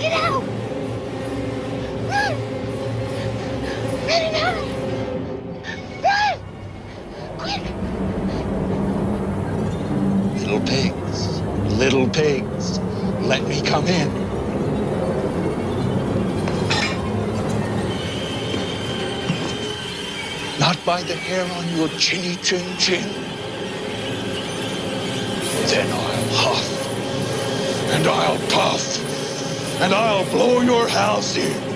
Get out! Run! Run now! Run! Quick! Little pigs, let me come in. Not by the hair on your chinny chin chin. Then I'll huff, and I'll puff, and I'll blow your house in.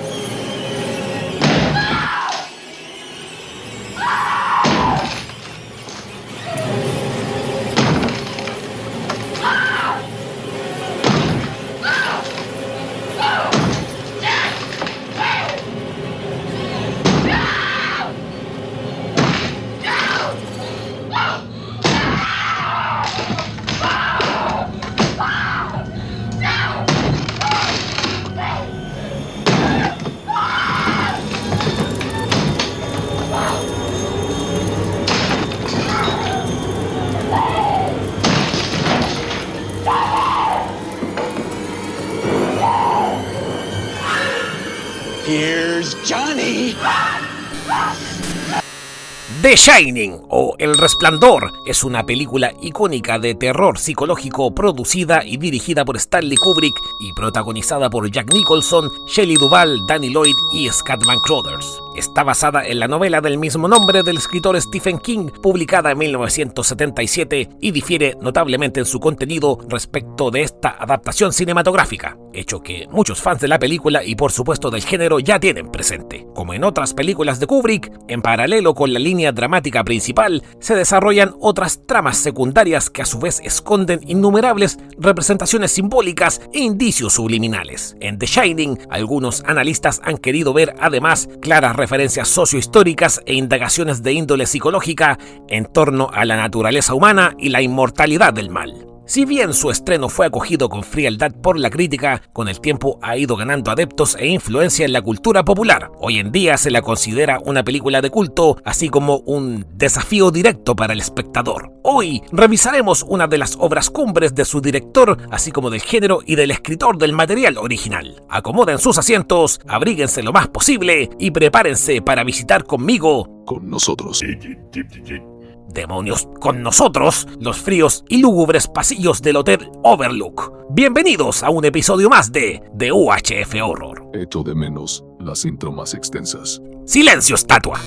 Here's Johnny. The Shining o El Resplandor es una película icónica de terror psicológico producida y dirigida por Stanley Kubrick y protagonizada por Jack Nicholson, Shelley Duvall, Danny Lloyd y Scott Van Crothers. Está basada en la novela del mismo nombre del escritor Stephen King, publicada en 1977, y difiere notablemente en su contenido respecto de esta adaptación cinematográfica, hecho que muchos fans de la película y por supuesto del género ya tienen presente. Como en otras películas de Kubrick, en paralelo con la línea dramática principal, se desarrollan otras tramas secundarias que a su vez esconden innumerables representaciones simbólicas e indicios subliminales. En The Shining, algunos analistas han querido ver además claras referencias sociohistóricas e indagaciones de índole psicológica en torno a la naturaleza humana y la inmortalidad del mal. Si bien su estreno fue acogido con frialdad por la crítica, con el tiempo ha ido ganando adeptos e influencia en la cultura popular. Hoy en día se la considera una película de culto, así como un desafío directo para el espectador. Hoy revisaremos una de las obras cumbres de su director, así como del género y del escritor del material original. Acomoden sus asientos, abríguense lo más posible y prepárense para visitar conmigo, con nosotros, ¡demonios! Con nosotros, los fríos y lúgubres pasillos del Hotel Overlook. Bienvenidos a un episodio más de UHF Horror. Echo de menos las intro más extensas. ¡Silencio, estatua!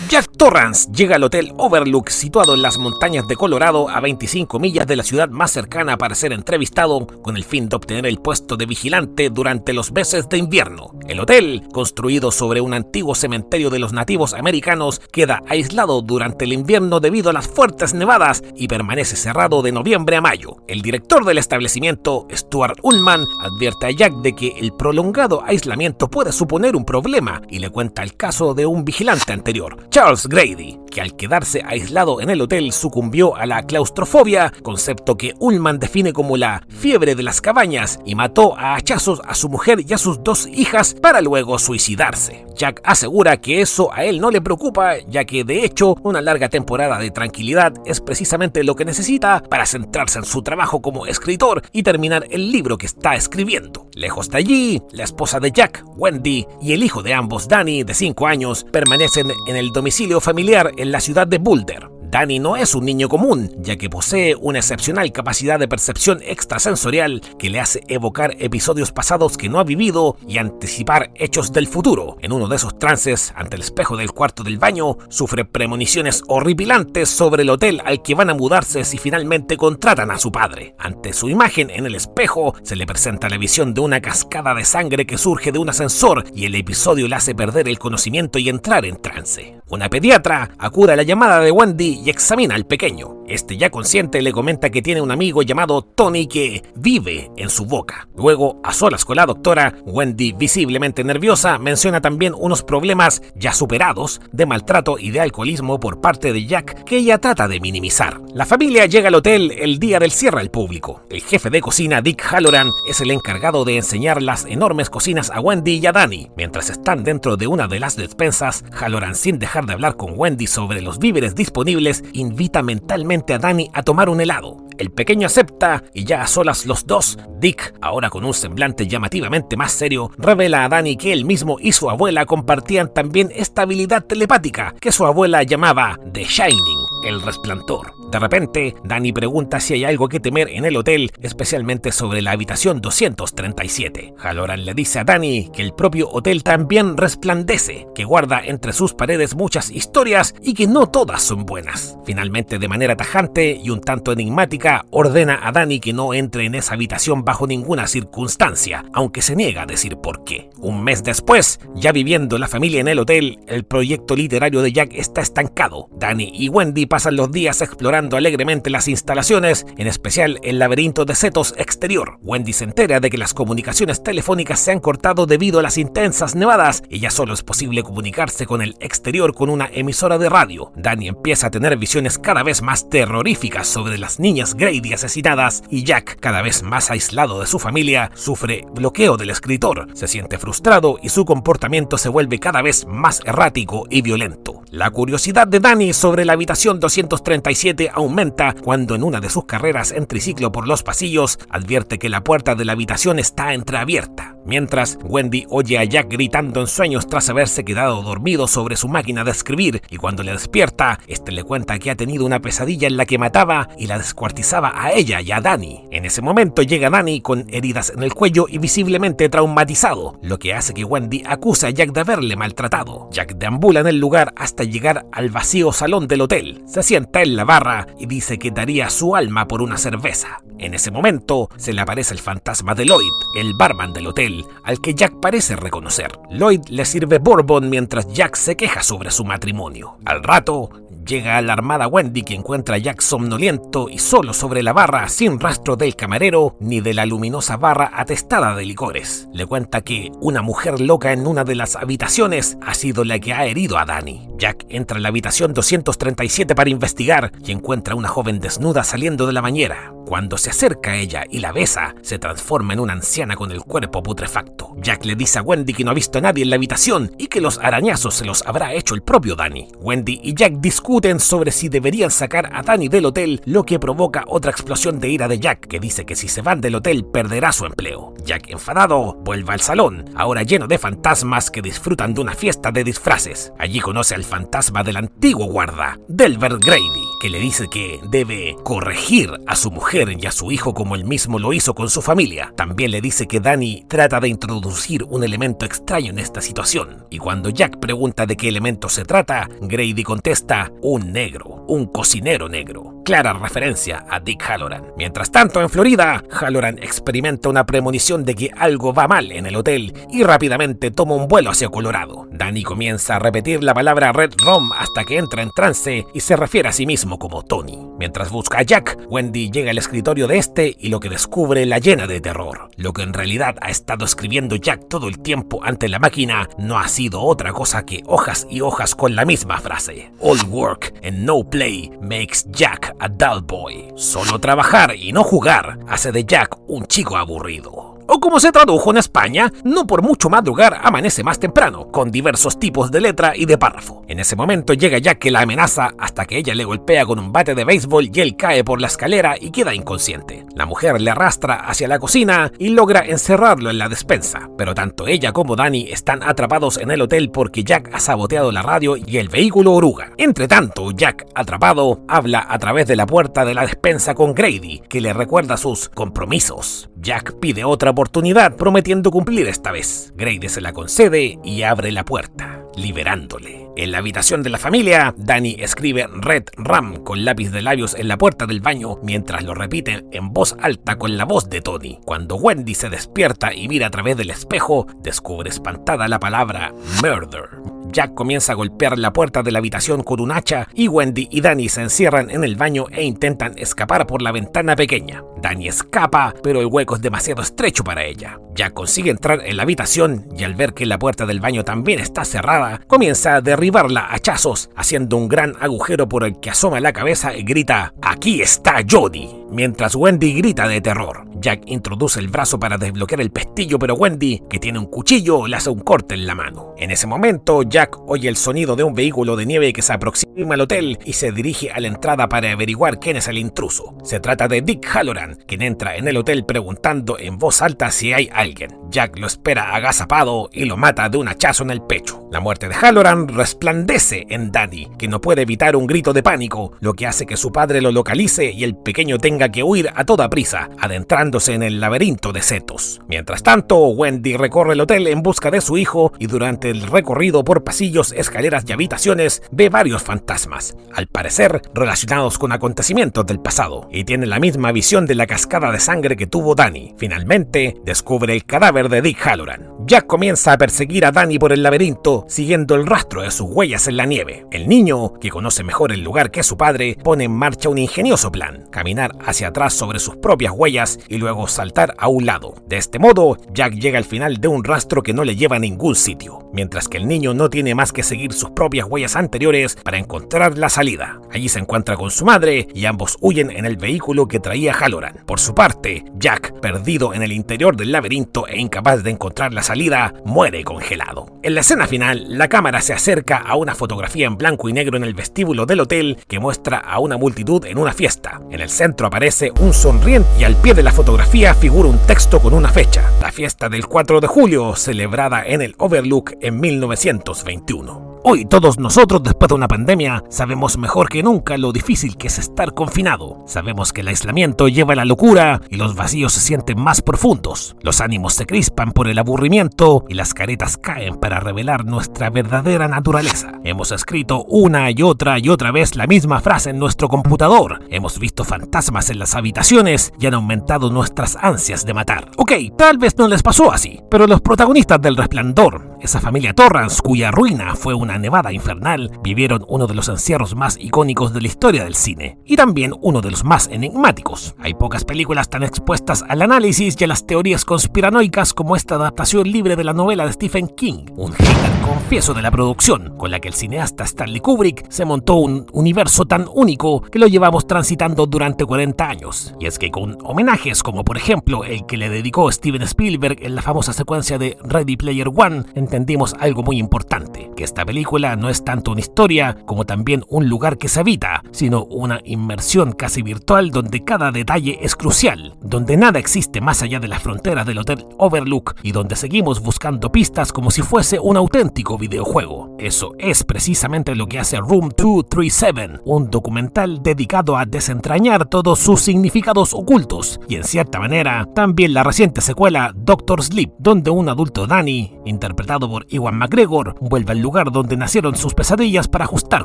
Jack Torrance llega al Hotel Overlook situado en las montañas de Colorado a 25 millas de la ciudad más cercana para ser entrevistado con el fin de obtener el puesto de vigilante durante los meses de invierno. El hotel, construido sobre un antiguo cementerio de los nativos americanos, queda aislado durante el invierno debido a las fuertes nevadas y permanece cerrado de noviembre a mayo. El director del establecimiento, Stuart Ullman, advierte a Jack de que el prolongado aislamiento puede suponer un problema y le cuenta el caso de un vigilante anterior, Charles Grady, que al quedarse aislado en el hotel sucumbió a la claustrofobia, concepto que Ullman define como la fiebre de las cabañas, y mató a hachazos a su mujer y a sus 2 hijas para luego suicidarse. Jack asegura que eso a él no le preocupa, ya que de hecho una larga temporada de tranquilidad es precisamente lo que necesita para centrarse en su trabajo como escritor y terminar el libro que está escribiendo. Lejos de allí, la esposa de Jack, Wendy, y el hijo de ambos, Danny, de 5 años, permanecen en el domicilio familiar en la ciudad de Boulder. Danny no es un niño común, ya que posee una excepcional capacidad de percepción extrasensorial que le hace evocar episodios pasados que no ha vivido y anticipar hechos del futuro. En uno de esos trances, ante el espejo del cuarto del baño, sufre premoniciones horripilantes sobre el hotel al que van a mudarse si finalmente contratan a su padre. Ante su imagen en el espejo, se le presenta la visión de una cascada de sangre que surge de un ascensor y el episodio le hace perder el conocimiento y entrar en trance. Una pediatra acude a la llamada de Wendy y examina al pequeño. Este, ya consciente, le comenta que tiene un amigo llamado Tony que vive en su boca. Luego, a solas con la doctora, Wendy, visiblemente nerviosa, menciona también unos problemas ya superados de maltrato y de alcoholismo por parte de Jack que ella trata de minimizar. La familia llega al hotel el día del cierre al público. El jefe de cocina, Dick Halloran, es el encargado de enseñar las enormes cocinas a Wendy y a Danny. Mientras están dentro de una de las despensas, Halloran, sin dejar de hablar con Wendy sobre los víveres disponibles, invita mentalmente a Danny a tomar un helado. El pequeño acepta y ya a solas los dos, Dick, ahora con un semblante llamativamente más serio, revela a Danny que él mismo y su abuela compartían también esta habilidad telepática que su abuela llamaba The Shining, el resplandor. De repente, Danny pregunta si hay algo que temer en el hotel, especialmente sobre la habitación 237. Halloran le dice a Danny que el propio hotel también resplandece, que guarda entre sus paredes muchas historias y que no todas son buenas. Finalmente, de manera tajante y un tanto enigmática, ordena a Danny que no entre en esa habitación bajo ninguna circunstancia, aunque se niega a decir por qué. Un mes después, ya viviendo la familia en el hotel, el proyecto literario de Jack está estancado. Danny y Wendy pasan los días explorando alegremente las instalaciones, en especial el laberinto de setos exterior. Wendy se entera de que las comunicaciones telefónicas se han cortado debido a las intensas nevadas y ya solo es posible comunicarse con el exterior con una emisora de radio. Danny empieza a tener visiones cada vez más terroríficas sobre las niñas Grady asesinadas y Jack, cada vez más aislado de su familia, sufre bloqueo del escritor, se siente frustrado y su comportamiento se vuelve cada vez más errático y violento. La curiosidad de Danny sobre la habitación 237 aumenta cuando en una de sus carreras en triciclo por los pasillos advierte que la puerta de la habitación está entreabierta. Mientras, Wendy oye a Jack gritando en sueños tras haberse quedado dormido sobre su máquina de escribir y cuando le despierta, este le cuenta que ha tenido una pesadilla en la que mataba y la descuartizaba a ella y a Danny. En ese momento llega Danny con heridas en el cuello y visiblemente traumatizado, lo que hace que Wendy acuse a Jack de haberle maltratado. Jack deambula en el lugar hasta llegar al vacío salón del hotel. Se sienta en la barra y dice que daría su alma por una cerveza. En ese momento se le aparece el fantasma de Lloyd, el barman del hotel, al que Jack parece reconocer. Lloyd le sirve bourbon mientras Jack se queja sobre su matrimonio. Al rato, llega alarmada Wendy, que encuentra a Jack somnoliento y solo sobre la barra, sin rastro del camarero ni de la luminosa barra atestada de licores. Le cuenta que una mujer loca en una de las habitaciones ha sido la que ha herido a Danny. Jack entra a la habitación 237 para investigar y encuentra a una joven desnuda saliendo de la bañera. Cuando se acerca a ella y la besa, se transforma en una anciana con el cuerpo putrefacto. Jack le dice a Wendy que no ha visto a nadie en la habitación y que los arañazos se los habrá hecho el propio Danny. Wendy y Jack discuten sobre si deberían sacar a Danny del hotel, lo que provoca otra explosión de ira de Jack, que dice que si se van del hotel perderá su empleo. Jack, enfadado, vuelve al salón, ahora lleno de fantasmas que disfrutan de una fiesta de disfraces. Allí conoce al fantasma del antiguo guarda, Delbert Grady, que le dice que debe corregir a su mujer mujer y a su hijo como él mismo lo hizo con su familia. También le dice que Danny trata de introducir un elemento extraño en esta situación. Y cuando Jack pregunta de qué elemento se trata, Grady contesta: un negro, un cocinero negro. Clara referencia a Dick Hallorann. Mientras tanto, en Florida, Hallorann experimenta una premonición de que algo va mal en el hotel y rápidamente toma un vuelo hacia Colorado. Danny comienza a repetir la palabra Red Rum hasta que entra en trance y se refiere a sí mismo como Tony. Mientras busca a Jack, Wendy llega al escritorio de este y lo que descubre la llena de terror. Lo que en realidad ha estado escribiendo Jack todo el tiempo ante la máquina no ha sido otra cosa que hojas y hojas con la misma frase: All work and no play makes Jack a dull boy. Solo trabajar y no jugar hace de Jack un chico aburrido. O como se tradujo en España, no por mucho madrugar amanece más temprano, con diversos tipos de letra y de párrafo. En ese momento llega Jack, que la amenaza hasta que ella le golpea con un bate de béisbol y él cae por la escalera y queda inconsciente. La mujer le arrastra hacia la cocina y logra encerrarlo en la despensa, pero tanto ella como Danny están atrapados en el hotel porque Jack ha saboteado la radio y el vehículo oruga. Entre tanto, Jack, atrapado, habla a través de la puerta de la despensa con Grady, que le recuerda sus compromisos. Jack pide otra oportunidad, prometiendo cumplir esta vez. Grady se la concede y abre la puerta, liberándole. En la habitación de la familia, Danny escribe Red Rum con lápiz de labios en la puerta del baño mientras lo repite en voz alta con la voz de Tony. Cuando Wendy se despierta y mira a través del espejo, descubre espantada la palabra murder. Jack comienza a golpear la puerta de la habitación con un hacha y Wendy y Danny se encierran en el baño e intentan escapar por la ventana pequeña. Danny escapa, pero el hueco es demasiado estrecho para ella. Jack consigue entrar en la habitación y al ver que la puerta del baño también está cerrada, comienza a derribarla a hachazos, haciendo un gran agujero por el que asoma la cabeza y grita: ¡Aquí está Jody! Mientras Wendy grita de terror. Jack introduce el brazo para desbloquear el pestillo, pero Wendy, que tiene un cuchillo, le hace un corte en la mano. En ese momento, Jack oye el sonido de un vehículo de nieve que se aproxima al hotel y se dirige a la entrada para averiguar quién es el intruso. Se trata de Dick Hallorann, quien entra en el hotel preguntando en voz alta si hay alguien. Jack lo espera agazapado y lo mata de un hachazo en el pecho. La muerte de Hallorann resplandece en Danny, que no puede evitar un grito de pánico, lo que hace que su padre lo localice y el pequeño tenga que huir a toda prisa, adentrándose en el laberinto de setos. Mientras tanto, Wendy recorre el hotel en busca de su hijo y durante el recorrido por pasillos, escaleras y habitaciones ve varios fantasmas, al parecer relacionados con acontecimientos del pasado, y tiene la misma visión de la cascada de sangre que tuvo Danny. Finalmente, descubre el cadáver de Dick Hallorann. Jack comienza a perseguir a Danny por el laberinto, siguiendo el rastro de sus huellas en la nieve. El niño, que conoce mejor el lugar que su padre, pone en marcha un ingenioso plan: caminar hacia atrás sobre sus propias huellas y luego saltar a un lado. De este modo, Jack llega al final de un rastro que no le lleva a ningún sitio, mientras que el niño no tiene más que seguir sus propias huellas anteriores para encontrar la salida. Allí se encuentra con su madre y ambos huyen en el vehículo que traía Hallorann. Por su parte, Jack, perdido en el interior del laberinto e incapaz de encontrar la salida, muere congelado. En la escena final, la cámara se acerca a una fotografía en blanco y negro en el vestíbulo del hotel que muestra a una multitud en una fiesta. En el centro aparece un sonriente y al pie de la fotografía figura un texto con una fecha: la fiesta del 4 de julio, celebrada en el Overlook en 1921. Hoy todos nosotros, después de una pandemia, sabemos mejor que nunca lo difícil que es estar confinado. Sabemos que el aislamiento lleva a la locura y los vacíos se sienten más profundos. Los ánimos se crispan por el aburrimiento y las caretas caen para revelar nuestra verdadera naturaleza. Hemos escrito una y otra vez la misma frase en nuestro computador. Hemos visto fantasmas en las habitaciones y han aumentado nuestras ansias de matar. Ok, tal vez no les pasó así, pero los protagonistas del Resplandor, esa familia Torrance cuya ruina fue una nevada infernal, vivieron uno de los encierros más icónicos de la historia del cine y también uno de los más enigmáticos. Hay pocas películas tan expuestas al análisis y a las teorías conspiranoicas como esta adaptación libre de la novela de Stephen King, un hater confieso de la producción, con la que el cineasta Stanley Kubrick se montó un universo tan único que lo llevamos transitando durante 40 años. Y es que con homenajes como por ejemplo el que le dedicó Steven Spielberg en la famosa secuencia de Ready Player One, entendimos algo muy importante: que esta película película no es tanto una historia como también un lugar que se habita, sino una inmersión casi virtual donde cada detalle es crucial, donde nada existe más allá de las fronteras del Hotel Overlook y donde seguimos buscando pistas como si fuese un auténtico videojuego. Eso es precisamente lo que hace Room 237, un documental dedicado a desentrañar todos sus significados ocultos, y en cierta manera también la reciente secuela Doctor Sleep, donde un adulto Danny, interpretado por Ewan McGregor, vuelve al lugar donde nacieron sus pesadillas para ajustar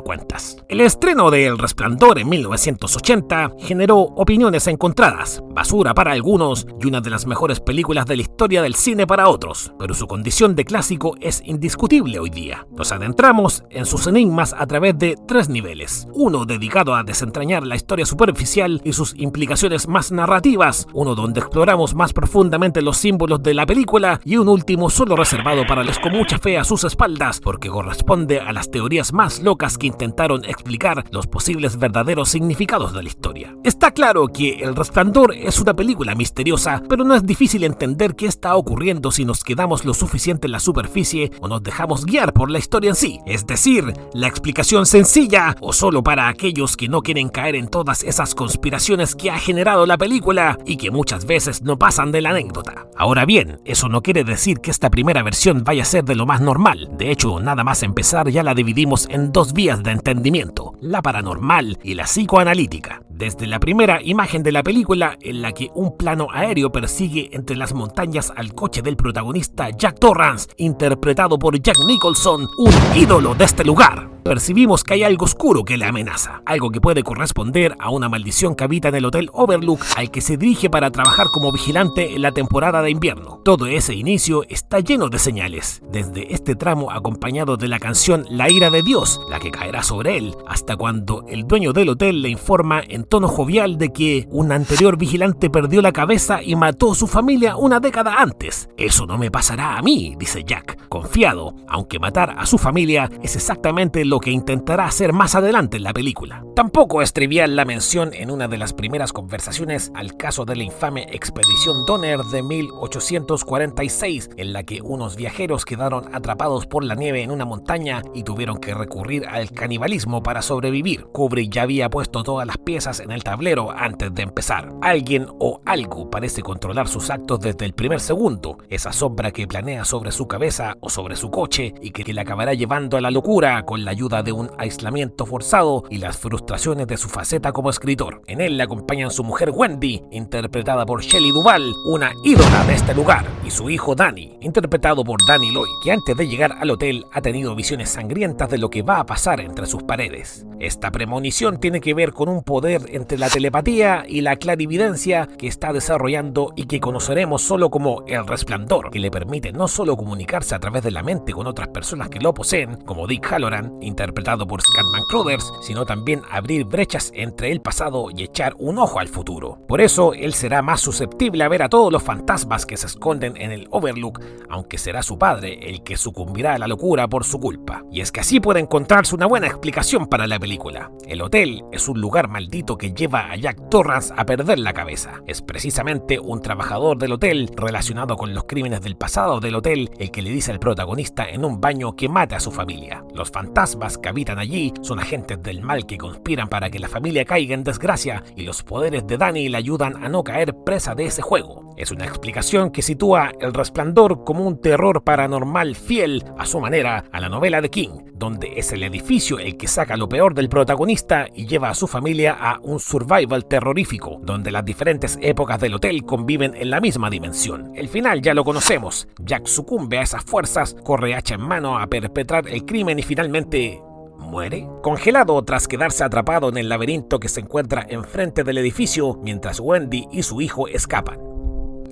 cuentas. El estreno de El Resplandor en 1980 generó opiniones encontradas, basura para algunos y una de las mejores películas de la historia del cine para otros, pero su condición de clásico es indiscutible hoy día. Nos adentramos en sus enigmas a través de 3 niveles, uno dedicado a desentrañar la historia superficial y sus implicaciones más narrativas, uno donde exploramos más profundamente los símbolos de la película y un último solo reservado para los con mucha fe a sus espaldas porque corresponde a las teorías más locas que intentaron explicar los posibles verdaderos significados de la historia. Está claro que El Resplandor es una película misteriosa, pero no es difícil entender qué está ocurriendo si nos quedamos lo suficiente en la superficie o nos dejamos guiar por la historia en sí. Es decir, la explicación sencilla o solo para aquellos que no quieren caer en todas esas conspiraciones que ha generado la película y que muchas veces no pasan de la anécdota. Ahora bien, eso no quiere decir que esta primera versión vaya a ser de lo más normal. De hecho, nada más empezar ya la dividimos en 2 vías de entendimiento, la paranormal y la psicoanalítica. Desde la primera imagen de la película, en la que un plano aéreo persigue entre las montañas al coche del protagonista Jack Torrance, interpretado por Jack Nicholson, un ídolo de este lugar, percibimos que hay algo oscuro que le amenaza, algo que puede corresponder a una maldición que habita en el Hotel Overlook al que se dirige para trabajar como vigilante en la temporada de invierno. Todo ese inicio está lleno de señales, desde este tramo acompañado de la canción La ira de Dios, la que caerá sobre él, hasta cuando el dueño del hotel le informa en tono jovial de que un anterior vigilante perdió la cabeza y mató a su familia una década antes. Eso no me pasará a mí, dice Jack, confiado, aunque matar a su familia es exactamente lo que intentará hacer más adelante en la película. Tampoco es trivial la mención en una de las primeras conversaciones al caso de la infame Expedición Donner de 1846, en la que unos viajeros quedaron atrapados por la nieve en una montaña y tuvieron que recurrir al canibalismo para sobrevivir. Kubrick ya había puesto todas las piezas en el tablero antes de empezar. Alguien o algo parece controlar sus actos desde el primer segundo, esa sombra que planea sobre su cabeza o sobre su coche y que le acabará llevando a la locura con la ayuda de un aislamiento forzado y las frustraciones de su faceta como escritor. En él le acompañan su mujer Wendy, interpretada por Shelley Duvall, una ídola de este lugar, y su hijo Danny, interpretado por Danny Lloyd, que antes de llegar al hotel ha tenido visiones sangrientas de lo que va a pasar entre sus paredes. Esta premonición tiene que ver con un poder entre la telepatía y la clarividencia que está desarrollando y que conoceremos solo como El Resplandor, que le permite no solo comunicarse a través de la mente con otras personas que lo poseen, como Dick Halloran, interpretado por Scatman Crothers, sino también abrir brechas entre el pasado y echar un ojo al futuro. Por eso, él será más susceptible a ver a todos los fantasmas que se esconden en el Overlook, aunque será su padre el que sucumbirá a la locura por su culpa. Y es que así puede encontrarse una buena explicación para la película. El hotel es un lugar maldito que lleva a Jack Torrance a perder la cabeza. Es precisamente un trabajador del hotel relacionado con los crímenes del pasado del hotel el que le dice al protagonista en un baño que mate a su familia. Los fantasmas que habitan allí son agentes del mal que conspiran para que la familia caiga en desgracia y los poderes de Danny le ayudan a no caer presa de ese juego. Es una explicación que sitúa El Resplandor como un terror paranormal fiel a su manera a la novela de King, donde es el edificio el que saca lo peor del protagonista y lleva a su familia a un survival terrorífico, donde las diferentes épocas del hotel conviven en la misma dimensión. El final ya lo conocemos. Jack sucumbe a esas fuerzas, corre hacha en mano a perpetrar el crimen y finalmente muere, congelado tras quedarse atrapado en el laberinto que se encuentra enfrente del edificio mientras Wendy y su hijo escapan.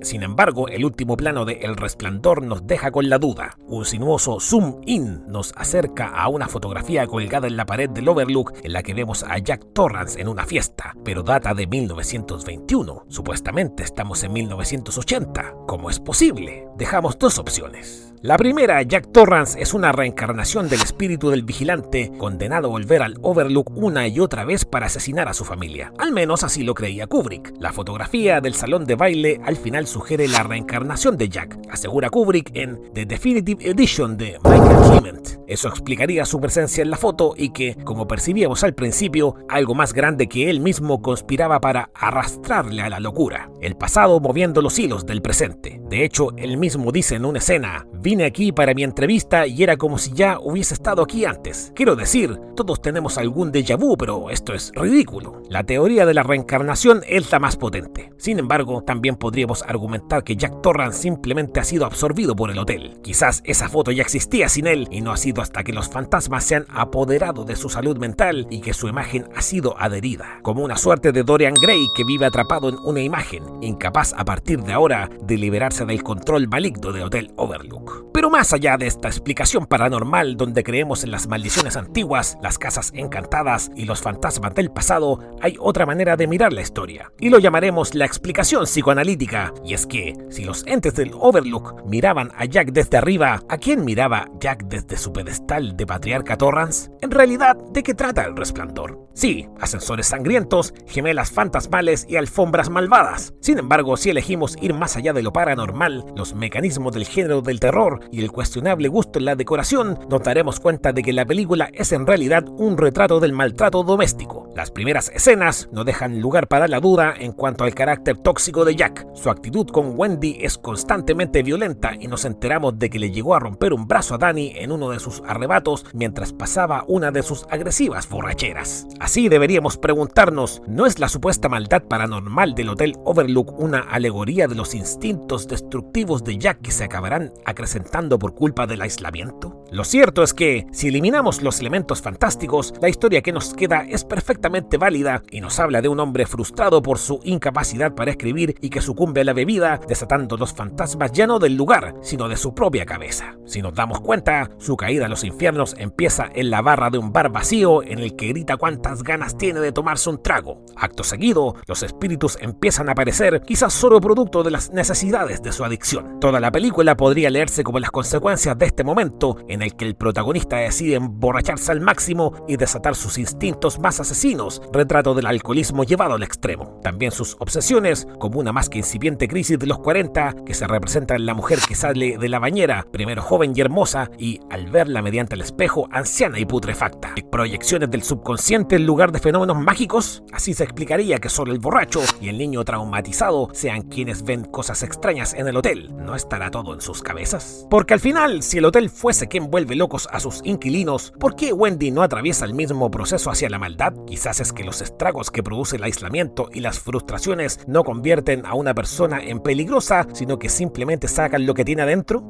Sin embargo, el último plano de El Resplandor nos deja con la duda. Un sinuoso zoom in nos acerca a una fotografía colgada en la pared del Overlook en la que vemos a Jack Torrance en una fiesta, pero data de 1921. Supuestamente estamos en 1980. ¿Cómo es posible? Dejamos 2 opciones. La primera, Jack Torrance, es una reencarnación del espíritu del vigilante condenado a volver al Overlook una y otra vez para asesinar a su familia. Al menos así lo creía Kubrick. La fotografía del salón de baile al final sugiere la reencarnación de Jack, asegura Kubrick en The Definitive Edition de Michael Clement. Eso explicaría su presencia en la foto y que, como percibíamos al principio, algo más grande que él mismo conspiraba para arrastrarle a la locura. El pasado moviendo los hilos del presente. De hecho, él mismo dice en una escena: vine aquí para mi entrevista y era como si ya hubiese estado aquí antes. Quiero decir, todos tenemos algún déjà vu, pero esto es ridículo. La teoría de la reencarnación es la más potente. Sin embargo, también podríamos argumentar que Jack Torrance simplemente ha sido absorbido por el hotel. Quizás esa foto ya existía sin él y no ha sido hasta que los fantasmas se han apoderado de su salud mental y que su imagen ha sido adherida. Como una suerte de Dorian Gray que vive atrapado en una imagen, incapaz a partir de ahora de liberarse del control maligno de Hotel Overlook. Pero más allá de esta explicación paranormal donde creemos en las maldiciones antiguas, las casas encantadas y los fantasmas del pasado, hay otra manera de mirar la historia, y lo llamaremos la explicación psicoanalítica. Y es que, si los entes del Overlook miraban a Jack desde arriba, ¿a quién miraba Jack desde su pedestal de patriarca Torrance? En realidad, ¿de qué trata El Resplandor? Sí, ascensores sangrientos, gemelas fantasmales y alfombras malvadas. Sin embargo, si elegimos ir más allá de lo paranormal, los mecanismos del género del terror y el cuestionable gusto en la decoración, nos daremos cuenta de que la película es en realidad un retrato del maltrato doméstico. Las primeras escenas no dejan lugar para la duda en cuanto al carácter tóxico de Jack. Su actitud con Wendy es constantemente violenta y nos enteramos de que le llegó a romper un brazo a Danny en uno de sus arrebatos mientras pasaba una de sus agresivas borracheras. Así deberíamos preguntarnos, ¿no es la supuesta maldad paranormal del Hotel Overlook una alegoría de los instintos destructivos de Jack que se acabarán acrecentando por culpa del aislamiento? Lo cierto es que, si eliminamos los elementos fantásticos, la historia que nos queda es perfectamente válida y nos habla de un hombre frustrado por su incapacidad para escribir y que sucumbe a la bebida, desatando los fantasmas ya no del lugar, sino de su propia cabeza. Si nos damos cuenta, su caída a los infiernos empieza en la barra de un bar vacío en el que grita cuántas ganas tiene de tomarse un trago. Acto seguido, los espíritus empiezan a aparecer, quizás solo producto de las necesidades de su adicción. Toda la película podría leerse como las consecuencias de este momento en el que el protagonista decide emborracharse al máximo y desatar sus instintos más asesinos, retrato del alcoholismo llevado al extremo. También sus obsesiones, como una más que incipiente crisis de los 40, que se representa en la mujer que sale de la bañera, primero joven y hermosa, y al verla mediante el espejo, anciana y putrefacta. Proyecciones del subconsciente en lugar de fenómenos mágicos. Así se explicaría que solo el borracho y el niño traumatizado sean quienes ven cosas extrañas en el hotel. ¿No estará todo en sus cabezas? Porque al final, si el hotel fuese quien vuelve locos a sus inquilinos, ¿por qué Wendy no atraviesa el mismo proceso hacia la maldad? Quizás es que los estragos que produce el aislamiento y las frustraciones no convierten a una persona en peligrosa, sino que simplemente sacan lo que tiene adentro.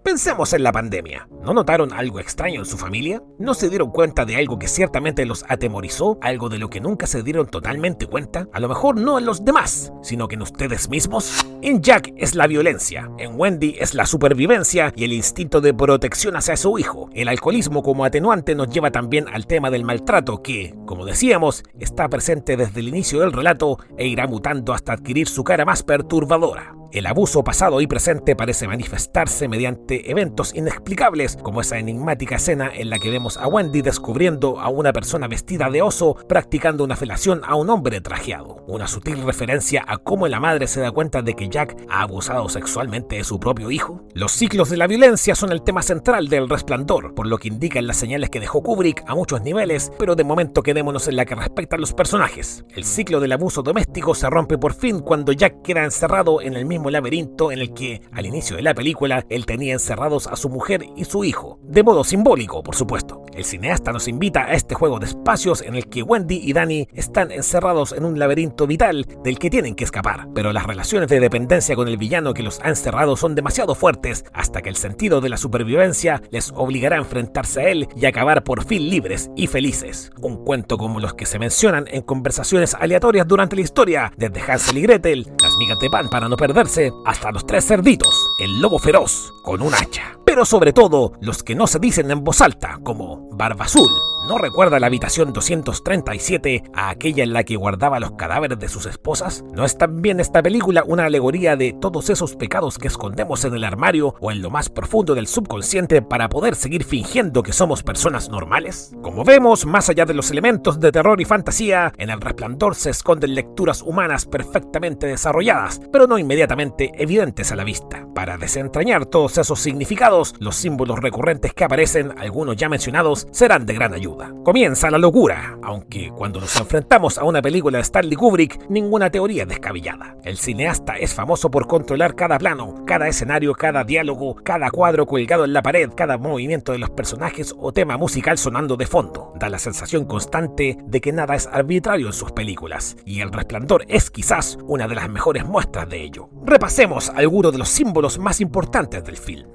Pensemos en la pandemia. ¿No notaron algo extraño en su familia? ¿No se dieron cuenta de algo que ciertamente los atemorizó? ¿Algo de lo que nunca se dieron totalmente cuenta? A lo mejor no en los demás, sino que en ustedes mismos. En Jack es la violencia, en Wendy es la supervivencia y el instinto de protección hacia su hijo. El alcoholismo como atenuante nos lleva también al tema del maltrato que, como decíamos, está presente desde el inicio del relato e irá mutando hasta adquirir su cara más perturbadora. El abuso pasado y presente parece manifestarse mediante eventos inexplicables, como esa enigmática escena en la que vemos a Wendy descubriendo a una persona vestida de oso practicando una felación a un hombre trajeado. Una sutil referencia a cómo la madre se da cuenta de que Jack ha abusado sexualmente de su propio hijo. Los ciclos de la violencia son el tema central del Resplandor, por lo que indican las señales que dejó Kubrick a muchos niveles, pero de momento quedémonos en la que respecta a los personajes. El ciclo del abuso doméstico se rompe por fin cuando Jack queda encerrado en el mismo laberinto en el que, al inicio de la película, él tenía encerrados a su mujer y su hijo, de modo simbólico, por supuesto. El cineasta nos invita a este juego de espacios en el que Wendy y Danny están encerrados en un laberinto vital del que tienen que escapar, pero las relaciones de dependencia con el villano que los ha encerrado son demasiado fuertes hasta que el sentido de la supervivencia les obligará a enfrentarse a él y acabar por fin libres y felices. Un cuento como los que se mencionan en conversaciones aleatorias durante la historia, desde Hansel y Gretel, las migas de pan para no perderse, hasta los 3 cerditos, el lobo feroz con un hacha. pero sobre todo los que no se dicen en voz alta, como Barba Azul. ¿No recuerda la habitación 237 a aquella en la que guardaba los cadáveres de sus esposas? ¿No es también esta película una alegoría de todos esos pecados que escondemos en el armario o en lo más profundo del subconsciente para poder seguir fingiendo que somos personas normales? Como vemos, más allá de los elementos de terror y fantasía, en El Resplandor se esconden lecturas humanas perfectamente desarrolladas, pero no inmediatamente evidentes a la vista. Para desentrañar todos esos significados, los símbolos recurrentes que aparecen, algunos ya mencionados, serán de gran ayuda. Comienza la locura, aunque cuando nos enfrentamos a una película de Stanley Kubrick, ninguna teoría es descabellada. El cineasta es famoso por controlar cada plano, cada escenario, cada diálogo, cada cuadro colgado en la pared, cada movimiento de los personajes o tema musical sonando de fondo. Da la sensación constante de que nada es arbitrario en sus películas, y El Resplandor es quizás una de las mejores muestras de ello. Repasemos algunos de los símbolos más importantes del film.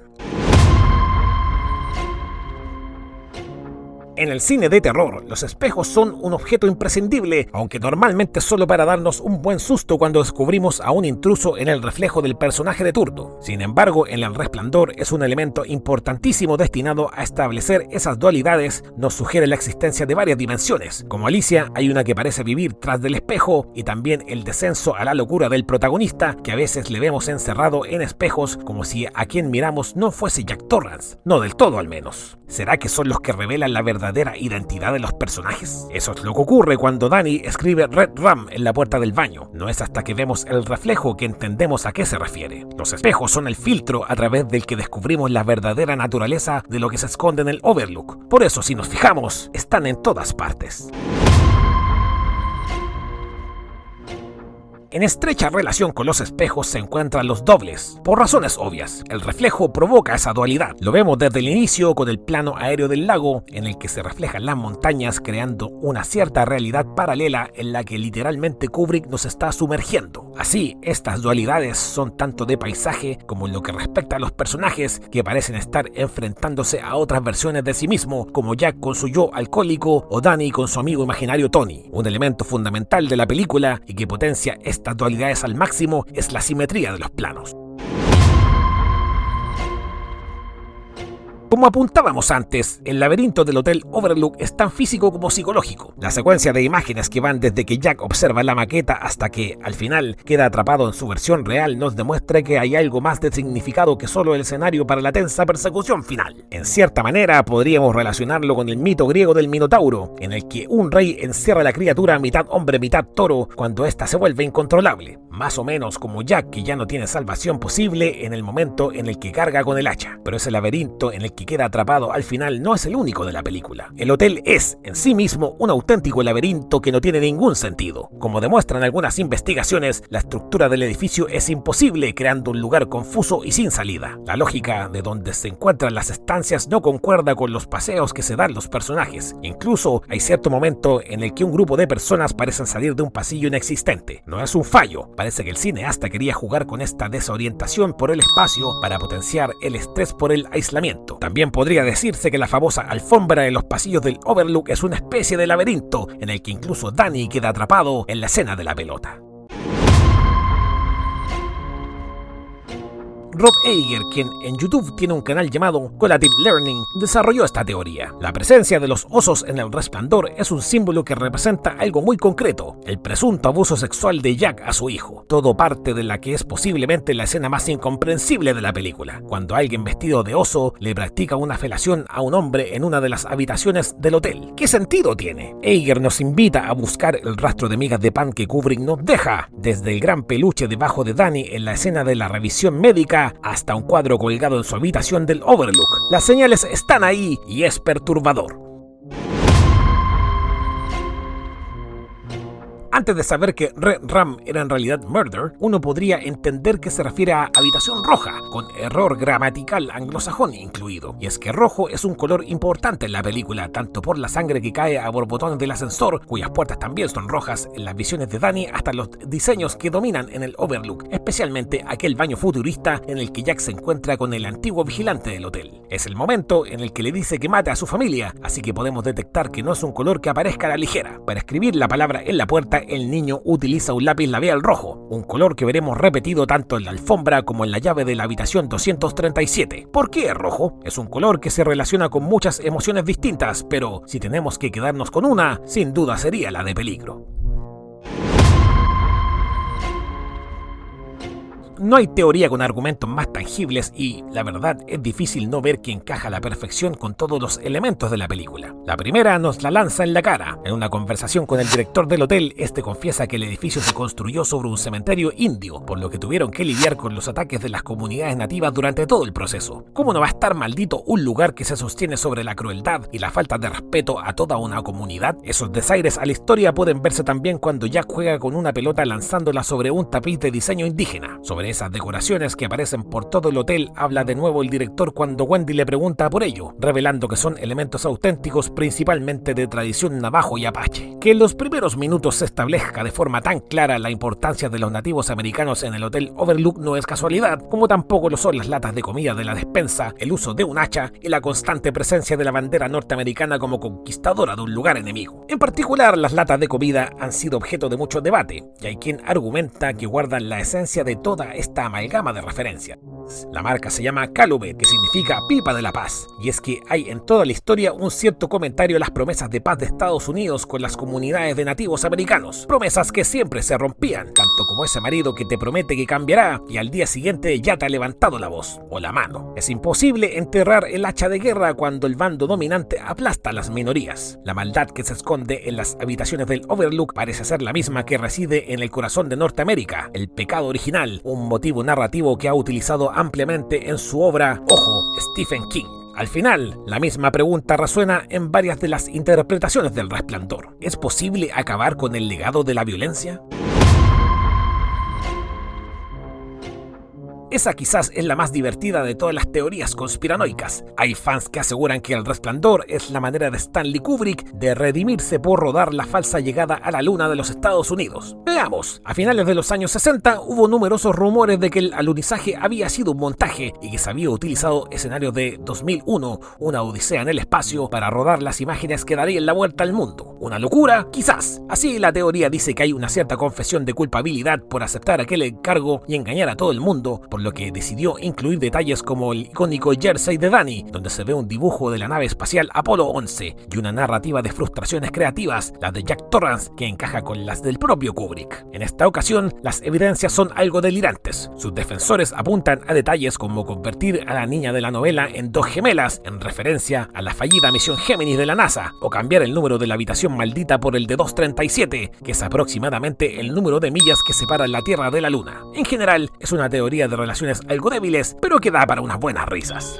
En el cine de terror, los espejos son un objeto imprescindible, aunque normalmente solo para darnos un buen susto cuando descubrimos a un intruso en el reflejo del personaje de turno. Sin embargo, en El Resplandor es un elemento importantísimo destinado a establecer esas dualidades. Nos sugiere la existencia de varias dimensiones. Como Alicia, hay una que parece vivir tras del espejo, y también el descenso a la locura del protagonista, que a veces le vemos encerrado en espejos como si a quien miramos no fuese Jack Torrance. No del todo, al menos. ¿Será que son los que revelan la verdadera identidad de los personajes? Eso es lo que ocurre cuando Danny escribe Red Rum en la puerta del baño. No es hasta que vemos el reflejo que entendemos a qué se refiere. Los espejos son el filtro a través del que descubrimos la verdadera naturaleza de lo que se esconde en el Overlook. Por eso, si nos fijamos, están en todas partes. En estrecha relación con los espejos se encuentran los dobles, por razones obvias. El reflejo provoca esa dualidad. Lo vemos desde el inicio con el plano aéreo del lago, en el que se reflejan las montañas creando una cierta realidad paralela en la que literalmente Kubrick nos está sumergiendo. Así, estas dualidades son tanto de paisaje como en lo que respecta a los personajes, que parecen estar enfrentándose a otras versiones de sí mismo, como Jack con su yo alcohólico o Danny con su amigo imaginario Tony. Un elemento fundamental de la película y que potencia estas dualidades al máximo es la simetría de los planos. Como apuntábamos antes, el laberinto del Hotel Overlook es tan físico como psicológico. La secuencia de imágenes que van desde que Jack observa la maqueta hasta que, al final, queda atrapado en su versión real nos demuestra que hay algo más de significado que solo el escenario para la tensa persecución final. En cierta manera, podríamos relacionarlo con el mito griego del Minotauro, en el que un rey encierra a la criatura mitad hombre, mitad toro, cuando ésta se vuelve incontrolable. Más o menos como Jack, que ya no tiene salvación posible en el momento en el que carga con el hacha. Pero ese laberinto en el que queda atrapado al final no es el único de la película. El hotel es, en sí mismo, un auténtico laberinto que no tiene ningún sentido. Como demuestran algunas investigaciones, la estructura del edificio es imposible, creando un lugar confuso y sin salida. La lógica de donde se encuentran las estancias no concuerda con los paseos que se dan los personajes. Incluso hay cierto momento en el que un grupo de personas parecen salir de un pasillo inexistente. No es un fallo, parece que el cineasta quería jugar con esta desorientación por el espacio para potenciar el estrés por el aislamiento. También podría decirse que la famosa alfombra de los pasillos del Overlook es una especie de laberinto en el que incluso Danny queda atrapado en la escena de la pelota. Rob Eiger, quien en YouTube tiene un canal llamado Collative Learning, desarrolló esta teoría. La presencia de los osos en El Resplandor es un símbolo que representa algo muy concreto, el presunto abuso sexual de Jack a su hijo. Todo parte de la que es posiblemente la escena más incomprensible de la película, cuando alguien vestido de oso le practica una felación a un hombre en una de las habitaciones del hotel. ¿Qué sentido tiene? Eiger nos invita a buscar el rastro de migas de pan que Kubrick nos deja, desde el gran peluche debajo de Danny en la escena de la revisión médica hasta un cuadro colgado en su habitación del Overlook. Las señales están ahí y es perturbador. Antes de saber que Red Rum era en realidad Murder, uno podría entender que se refiere a habitación roja, con error gramatical anglosajón incluido. Y es que rojo es un color importante en la película, tanto por la sangre que cae a borbotones del ascensor, cuyas puertas también son rojas, en las visiones de Danny, hasta los diseños que dominan en el Overlook, especialmente aquel baño futurista en el que Jack se encuentra con el antiguo vigilante del hotel. Es el momento en el que le dice que mate a su familia, así que podemos detectar que no es un color que aparezca a la ligera. Para escribir la palabra en la puerta, el niño utiliza un lápiz labial rojo, un color que veremos repetido tanto en la alfombra como en la llave de la habitación 237. ¿Por qué es rojo? Es un color que se relaciona con muchas emociones distintas, pero si tenemos que quedarnos con una, sin duda sería la de peligro. No hay teoría con argumentos más tangibles y, la verdad, es difícil no ver que encaja a la perfección con todos los elementos de la película. La primera nos la lanza en la cara. En una conversación con el director del hotel, este confiesa que el edificio se construyó sobre un cementerio indio, por lo que tuvieron que lidiar con los ataques de las comunidades nativas durante todo el proceso. ¿Cómo no va a estar maldito un lugar que se sostiene sobre la crueldad y la falta de respeto a toda una comunidad? Esos desaires a la historia pueden verse también cuando Jack juega con una pelota lanzándola sobre un tapiz de diseño indígena. Sobre esas decoraciones que aparecen por todo el hotel habla de nuevo el director cuando Wendy le pregunta por ello, revelando que son elementos auténticos principalmente de tradición navajo y apache. Que en los primeros minutos se establezca de forma tan clara la importancia de los nativos americanos en el Hotel Overlook no es casualidad, como tampoco lo son las latas de comida de la despensa, el uso de un hacha y la constante presencia de la bandera norteamericana como conquistadora de un lugar enemigo. En particular, las latas de comida han sido objeto de mucho debate, y hay quien argumenta que guardan la esencia de toda esta amalgama de referencias. La marca se llama Calumet, que significa pipa de la paz, y es que hay en toda la historia un cierto comentario a las promesas de paz de Estados Unidos con las comunidades de nativos americanos, promesas que siempre se rompían, tanto como ese marido que te promete que cambiará y al día siguiente ya te ha levantado la voz o la mano. Es imposible enterrar el hacha de guerra cuando el bando dominante aplasta a las minorías. La maldad que se esconde en las habitaciones del Overlook parece ser la misma que reside en el corazón de Norteamérica, el pecado original, un motivo narrativo que ha utilizado ampliamente en su obra, ojo, Stephen King. Al final, la misma pregunta resuena en varias de las interpretaciones del Resplandor. ¿Es posible acabar con el legado de la violencia? Esa quizás es la más divertida de todas las teorías conspiranoicas. Hay fans que aseguran que El Resplandor es la manera de Stanley Kubrick de redimirse por rodar la falsa llegada a la luna de los Estados Unidos. Veamos, a finales de los años 60 hubo numerosos rumores de que el alunizaje había sido un montaje y que se había utilizado escenarios de 2001, una odisea en el espacio, para rodar las imágenes que darían la vuelta al mundo. ¿Una locura? Quizás. Así, la teoría dice que hay una cierta confesión de culpabilidad por aceptar aquel encargo y engañar a todo el mundo, por lo que decidió incluir detalles como el icónico jersey de Danny, donde se ve un dibujo de la nave espacial Apolo 11, y una narrativa de frustraciones creativas, la de Jack Torrance, que encaja con las del propio Kubrick. En esta ocasión, las evidencias son algo delirantes. Sus defensores apuntan a detalles como convertir a la niña de la novela en dos gemelas, en referencia a la fallida misión Géminis de la NASA, o cambiar el número de la habitación maldita por el de 237, que es aproximadamente el número de millas que separan la Tierra de la Luna. En general, es una teoría de relaciones algo débiles, pero que da para unas buenas risas.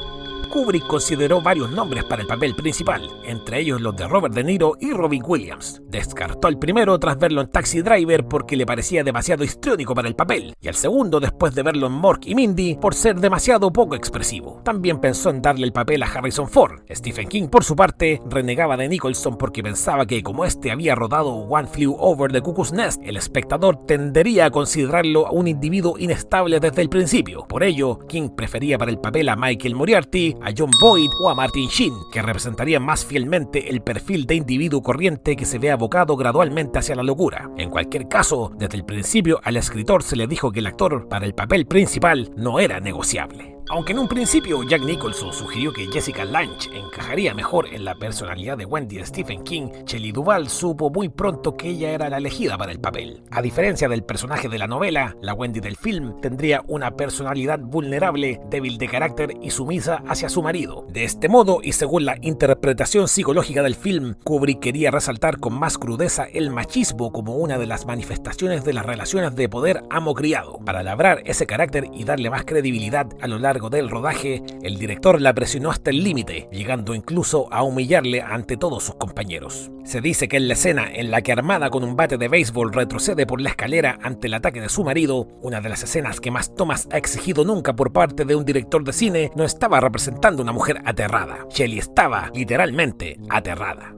Kubrick consideró varios nombres para el papel principal, entre ellos los de Robert De Niro y Robin Williams. Descartó al primero tras verlo en Taxi Driver porque le parecía demasiado histriónico para el papel, y al segundo después de verlo en Mork y Mindy por ser demasiado poco expresivo. También pensó en darle el papel a Harrison Ford. Stephen King, por su parte, renegaba de Nicholson porque pensaba que como este había rodado One Flew Over the Cuckoo's Nest, el espectador tendería a considerarlo un individuo inestable desde el principio. Por ello, King prefería para el papel a Michael Moriarty, a John Boyd o a Martin Sheen, que representarían más fielmente el perfil de individuo corriente que se ve abocado gradualmente hacia la locura. En cualquier caso, desde el principio al escritor se le dijo que el actor para el papel principal no era negociable. Aunque en un principio Jack Nicholson sugirió que Jessica Lange encajaría mejor en la personalidad de Wendy de Stephen King, Shelley Duvall supo muy pronto que ella era la elegida para el papel. A diferencia del personaje de la novela, la Wendy del film tendría una personalidad vulnerable, débil de carácter y sumisa hacia su marido. De este modo, y según la interpretación psicológica del film, Kubrick quería resaltar con más crudeza el machismo como una de las manifestaciones de las relaciones de poder amo-criado. Para labrar ese carácter y darle más credibilidad a lo largo del rodaje, el director la presionó hasta el límite, llegando incluso a humillarle ante todos sus compañeros. Se dice que en la escena en la que armada con un bate de béisbol retrocede por la escalera ante el ataque de su marido, una de las escenas que más tomas ha exigido nunca por parte de un director de cine, no estaba representando una mujer aterrada. Shelley estaba literalmente aterrada.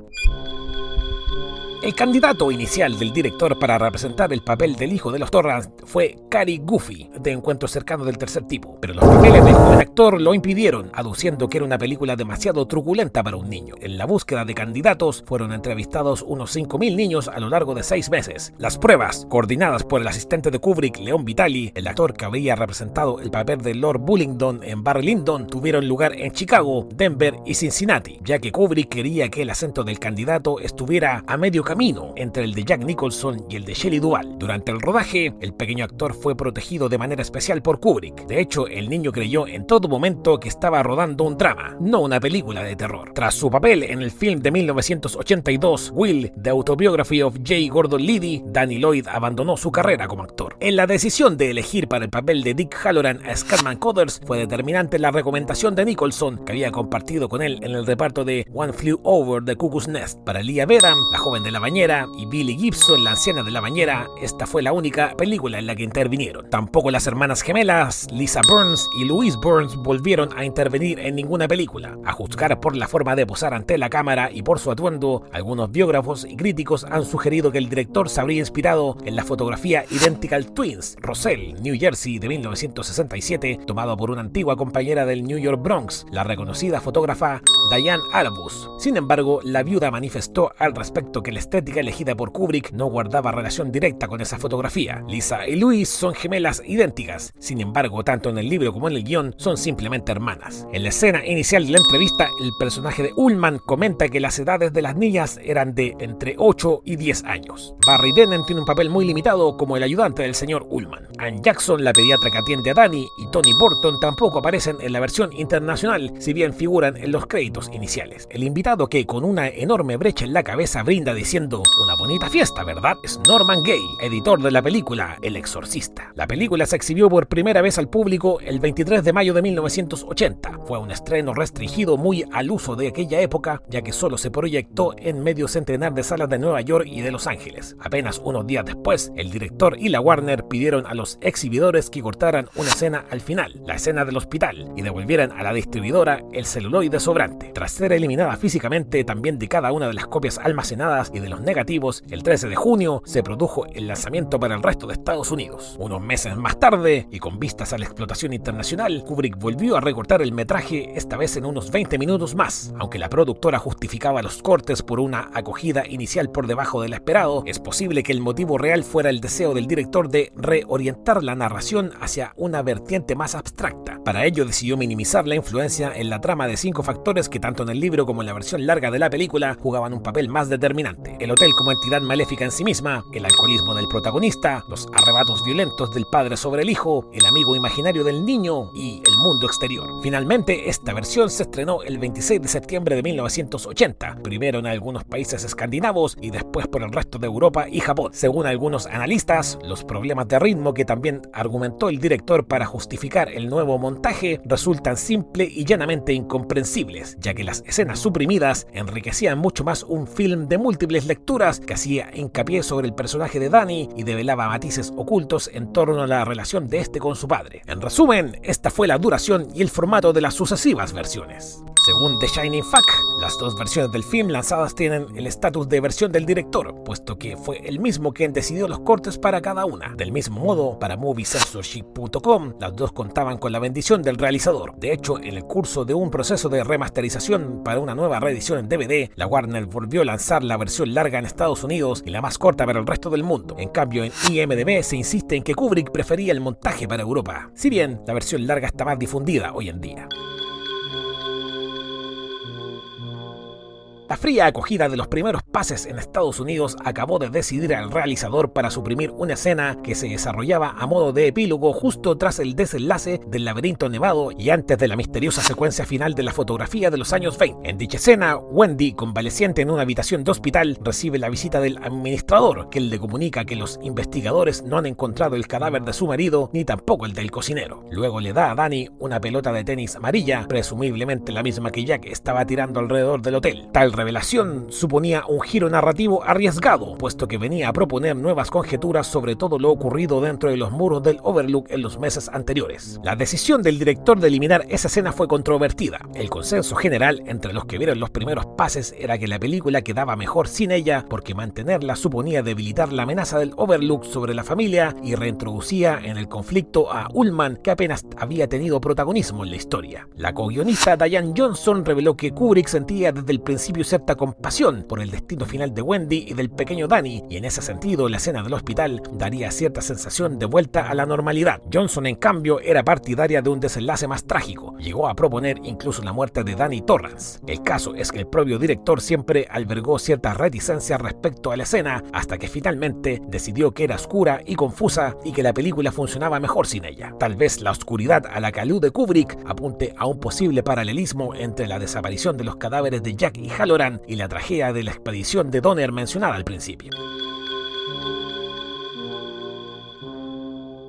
El candidato inicial del director para representar el papel del hijo de los Torrance fue Cary Guffey, de Encuentros cercanos del tercer tipo, pero los papeles del joven actor lo impidieron, aduciendo que era una película demasiado truculenta para un niño. En la búsqueda de candidatos fueron entrevistados unos 5.000 niños a lo largo de 6 meses. Las pruebas, coordinadas por el asistente de Kubrick, Leon Vitali, el actor que habría representado el papel de Lord Bullingdon en Barry Lyndon, tuvieron lugar en Chicago, Denver y Cincinnati, ya que Kubrick quería que el acento del candidato estuviera a medio camino entre el de Jack Nicholson y el de Shelley Duvall. Durante el rodaje, el pequeño actor fue protegido de manera especial por Kubrick. De hecho, el niño creyó en todo momento que estaba rodando un drama, no una película de terror. Tras su papel en el film de 1982, Will, The Autobiography of J. Gordon Liddy, Danny Lloyd abandonó su carrera como actor. En la decisión de elegir para el papel de Dick Halloran a Scatman Crothers fue determinante la recomendación de Nicholson, que había compartido con él en el reparto de One Flew Over the Cuckoo's Nest. Para Leah Beram, la joven de la bañera, y Billy Gibson, la anciana de la bañera, esta fue la única película en la que intervinieron. Tampoco las hermanas gemelas, Lisa Burns y Louise Burns, volvieron a intervenir en ninguna película. A juzgar por la forma de posar ante la cámara y por su atuendo, algunos biógrafos y críticos han sugerido que el director se habría inspirado en la fotografía Identical Twins, Roselle, New Jersey, de 1967, tomado por una antigua compañera del New York Bronx, la reconocida fotógrafa Diane Arbus. Sin embargo, la viuda manifestó al respecto que la estética elegida por Kubrick no guardaba relación directa con esa fotografía. Lisa y Louise son gemelas idénticas, sin embargo, tanto en el libro como en el guión son simplemente hermanas. En la escena inicial de la entrevista, el personaje de Ullman comenta que las edades de las niñas eran de entre 8 y 10 años. Barry Denham tiene un papel muy limitado como el ayudante del señor Ullman. Ann Jackson, la pediatra que atiende a Danny, y Tony Burton tampoco aparecen en la versión internacional, si bien figuran en los créditos iniciales. El invitado que con una enorme brecha en la cabeza brinda diciendo "una bonita fiesta, ¿verdad?" es Norman Gay, editor de la película El Exorcista. La película se exhibió por primera vez al público el 23 de mayo de 1980. Fue un estreno restringido muy al uso de aquella época, ya que solo se proyectó en medio centenar de salas de Nueva York y de Los Ángeles. Apenas unos días después, el director y la Warner pidieron a los exhibidores que cortaran una escena al final, la escena del hospital, y devolvieran a la distribuidora el celuloide sobrante. Tras ser eliminada físicamente también de cada una de las copias almacenadas y de los negativos, el 13 de junio se produjo el lanzamiento para el resto de Estados Unidos. Unos meses más tarde, y con vistas a la explotación internacional, Kubrick volvió a recortar el metraje, esta vez en unos 20 minutos más. Aunque la productora justificaba los cortes por una acogida inicial por debajo del esperado, es posible que el motivo real fuera el deseo del director de reorientar la narración hacia una vertiente más abstracta. Para ello decidió minimizar la influencia en la trama de 5 factores que tanto en el libro como en la versión larga de la película jugaban un papel más determinante: el hotel como entidad maléfica en sí misma, el alcoholismo del protagonista, los arrebatos violentos del padre sobre el hijo, el amigo imaginario del niño y el mundo exterior. Finalmente, esta versión se estrenó el 26 de septiembre de 1980, primero en algunos países escandinavos y después por el resto de Europa y Japón. Según algunos analistas, los problemas de ritmo que también argumentó el director para justificar el nuevo montaje resultan simple y llanamente incomprensibles, ya que las escenas suprimidas enriquecían mucho más un film de múltiples lecturas que hacía hincapié sobre el personaje de Danny y develaba matices ocultos en torno a la relación de este con su padre. En resumen, esta fue la duración y el formato de las sucesivas versiones. Según The Shining Fact, las 2 versiones del film lanzadas tienen el estatus de versión del director, puesto que fue él mismo quien decidió los cortes para cada una. Del mismo modo, para MovieCensorship.com, las 2 contaban con la bendición del realizador. De hecho, en el curso de un proceso de remasterización para una nueva reedición en DVD, la Warner volvió a lanzar la versión larga en Estados Unidos y la más corta para el resto del mundo. En cambio, en IMDb se insiste en que Kubrick prefería el montaje para Europa, si bien la versión larga está más difundida hoy en día. La fría acogida de los primeros pases en Estados Unidos acabó de decidir al realizador para suprimir una escena que se desarrollaba a modo de epílogo justo tras el desenlace del laberinto nevado y antes de la misteriosa secuencia final de la fotografía de los años 20. En dicha escena, Wendy, convaleciente en una habitación de hospital, recibe la visita del administrador, que le comunica que los investigadores no han encontrado el cadáver de su marido ni tampoco el del cocinero. Luego le da a Danny una pelota de tenis amarilla, presumiblemente la misma que Jack estaba tirando alrededor del hotel. Tal revelación suponía un giro narrativo arriesgado, puesto que venía a proponer nuevas conjeturas sobre todo lo ocurrido dentro de los muros del Overlook en los meses anteriores. La decisión del director de eliminar esa escena fue controvertida. El consenso general entre los que vieron los primeros pases era que la película quedaba mejor sin ella, porque mantenerla suponía debilitar la amenaza del Overlook sobre la familia y reintroducía en el conflicto a Ullman, que apenas había tenido protagonismo en la historia. La co-guionista Diane Johnson reveló que Kubrick sentía desde el principio cierta compasión por el destino final de Wendy y del pequeño Danny, y en ese sentido la escena del hospital daría cierta sensación de vuelta a la normalidad. Johnson, en cambio, era partidaria de un desenlace más trágico. Llegó a proponer incluso la muerte de Danny Torrance. El caso es que el propio director siempre albergó cierta reticencia respecto a la escena, hasta que finalmente decidió que era oscura y confusa y que la película funcionaba mejor sin ella. Tal vez la oscuridad a la que alude Kubrick apunte a un posible paralelismo entre la desaparición de los cadáveres de Jack y Halloran y la tragedia de la expedición de Donner mencionada al principio.